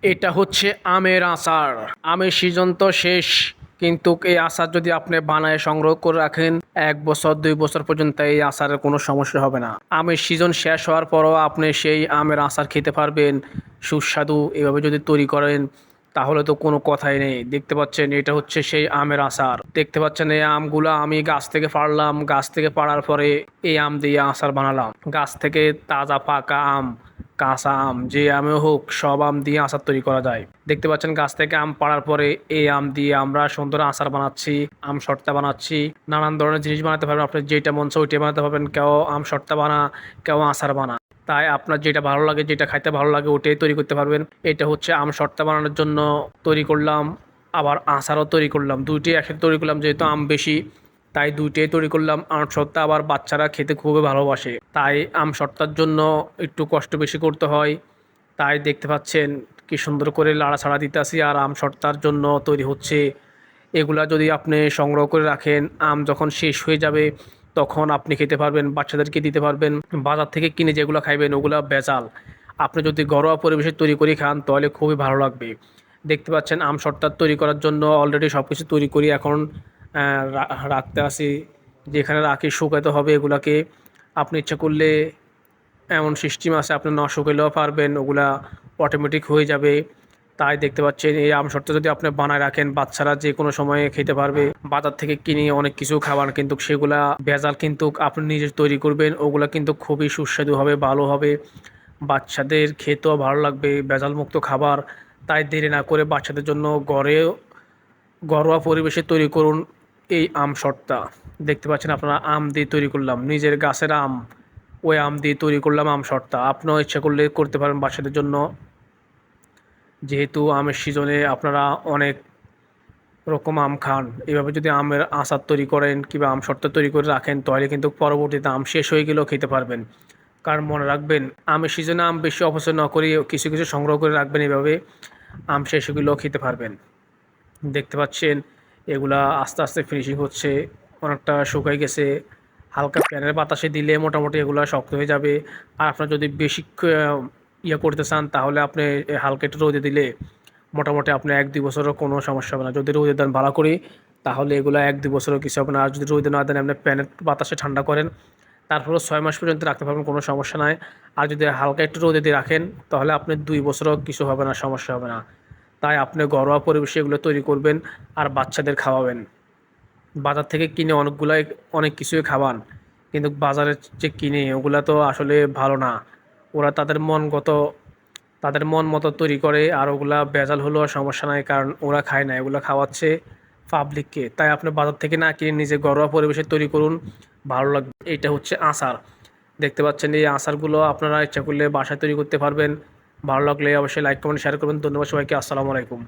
এটা হচ্ছে আমের আচার। আমের সিজন তো শেষ, কিন্তু এই আচার যদি আপনি বানায় সংগ্রহ করে রাখেন 1 বছর 2 বছর পর্যন্ত এই আচারের কোনো সমস্যা হবে না। আমের সিজন শেষ হওয়ার পরও আপনি সেই আমের আচার খেতে পারবেন সুস্বাদু। এভাবে যদি তৈরি করেন তাহলে তো কোনো কথাই নেই। দেখতে পাচ্ছেন এটা হচ্ছে সেই আমের আচার। দেখতে পাচ্ছেন এই আমগুলো আমি গাছ থেকে পাড়লাম, গাছ থেকে পাড়ার পরে এই আম দিয়ে আচার বানালাম। গাছ থেকে তাজা পাকা আম, কাঁচা আম, যে আমে হোক সব আম দিয়ে আচার তৈরি করা যায়। দেখতে পাচ্ছেন গাছ থেকে আম পাড়ার পরে এই আম দিয়ে আমরা সুন্দর আচার বানাচ্ছি, আম শর্তা বানাচ্ছি। নানান ধরনের জিনিস বানাতে পারবেন, আপনি যেটা মন চায় ওইটাই বানাতে পারবেন। কেউ আম শর্তা বানা, কেউ আচার বানা। তাই আপনার যেটা ভালো লাগে, যেটা খাইতে ভালো লাগে ওটাই তৈরি করতে পারবেন। এটা হচ্ছে আম শর্তা বানানোর জন্য তৈরি করলাম, আবার আচারও তৈরি করলাম। দুইটাই একসাথে তৈরি করলাম, যেহেতু আম বেশি তাই দুইটাই তৈরি করলাম। আম শর্তা আবার বাচ্চারা খেতে খুবই ভালোবাসে, তাই আম শর্তার জন্য একটু কষ্ট বেশি করতে হয়। তাই দেখতে পাচ্ছেন কি সুন্দর করে লাড়াছাড়া দিতেছি, আর আম শর্তার জন্য তৈরি হচ্ছে। এগুলা যদি আপনি সংগ্রহ করে রাখেন, আম যখন শেষ হয়ে যাবে তখন আপনি খেতে পারবেন, বাচ্চাদেরকে দিতে পারবেন। বাজার থেকে কিনে যেগুলো খাইবেন ওগুলা ভেজাল। আপনি যদি ঘরোয়া পরিবেশে তৈরি করে খান তাহলে খুবই ভালো লাগবে। দেখতে পাচ্ছেন আম শর্টটা তৈরি করার জন্য অলরেডি সব কিছু তৈরি করি এখন রাখতে আসি, যেখানে রাখি শুকাতে হবে এগুলাকে। আপনি ইচ্ছা করলে এমন সিস্টেম আছে, আপনি না শুকালেও পারবেন, ওগুলা অটোমেটিক হয়ে যাবে। তাই দেখতে পাচ্ছেন এই আম শর্ত যদি আপনি বানায় রাখেন বাচ্চারা যে কোনো সময়ে খেতে পারবে। বাজার থেকে কিনে অনেক কিছু খাবার কিন্তু সেগুলা ভেজাল, কিন্তু আপনি নিজে তৈরি করবেন ওগুলা কিন্তু খুবই সুস্বাদু হবে, ভালো হবে, বাচ্চাদের খেতেও ভালো লাগবে, ভেজাল মুক্ত খাবার। তাই দেরি না করে বাচ্চাদের জন্য ঘরোয়া পরিবেশে তৈরি করুন এই আম শর্টটা। দেখতে পাচ্ছেন আপনারা আম দিয়ে তৈরি করলাম, নিজের গাছের আম, ওই আম দিয়ে তৈরি করলাম আম শর্টটা। আপনিও ইচ্ছা করলে করতে পারেন বাচ্চাদের জন্য। যেহেতু আমের সিজনে আপনারা অনেক রকম আম খান, এভাবে যদি আমের আচার তৈরি করেন কিংবা আম শর্ত তৈরি করে রাখেন তাহলে কিন্তু পরবর্তীতে আম শেষ হয়ে গেলেও খেতে পারবেন। কারণ মনে রাখবেন আমের সিজনে আম বেশি অপচয় না করে কিছু কিছু সংগ্রহ করে রাখবেন, এভাবে আম শেষ হয়ে গেলেও খেতে পারবেন। দেখতে পাচ্ছেন এগুলা আস্তে আস্তে ফিনিশিং হচ্ছে, অনেকটা শুকাই গেছে। হালকা ফ্যানের বাতাসে দিলে মোটামুটি এগুলা শক্ত হয়ে যাবে। আর আপনার যদি বেশি ইয়ে করতে চান তাহলে আপনি হালকা একটু রোদে দিলে মোটামুটি আপনার 1-2 বছরও কোনো সমস্যা হবে না। যদি রোদে দেন ভালো করে তাহলে এগুলো 1-2 বছরও কিছু হবে না। আর যদি রোদে না দেন আপনি ফ্যানের বাতাসে ঠান্ডা করেন তারপরেও 6 মাস পর্যন্ত রাখতে পারবেন, কোনো সমস্যা নাই। আর যদি হালকা একটু রোদে দিয়ে রাখেন তাহলে আপনি 2 বছরও কিছু হবে না, সমস্যা হবে না। তাই আপনি ঘরোয়া পরিবেশে এগুলো তৈরি করবেন আর বাচ্চাদের খাওয়াবেন। বাজার থেকে কিনে অনেক কিছুই খাওয়ান, কিন্তু বাজারে যে কিনে ওগুলা তো আসলে ভালো না। ওরা তাদের মন মতো তৈরি করে, আর ওগুলা ভেজাল হলেও সমস্যা নাই, কারণ ওরা খায় না, এগুলো খাওয়াচ্ছে পাবলিককে। তাই আপনি বাজার থেকে না কিনে নিজে ঘরোয়া পরিবেশে তৈরি করুন, ভালো লাগবে। এইটা হচ্ছে আচার। দেখতে পাচ্ছেন এই আচারগুলো আপনারা ইচ্ছা করলে বাসায় তৈরি করতে পারবেন। ভালো লাগলে অবশ্যই লাইক কমেন্ট শেয়ার করবেন। ধন্যবাদ সবাইকে, আসসালামু আলাইকুম।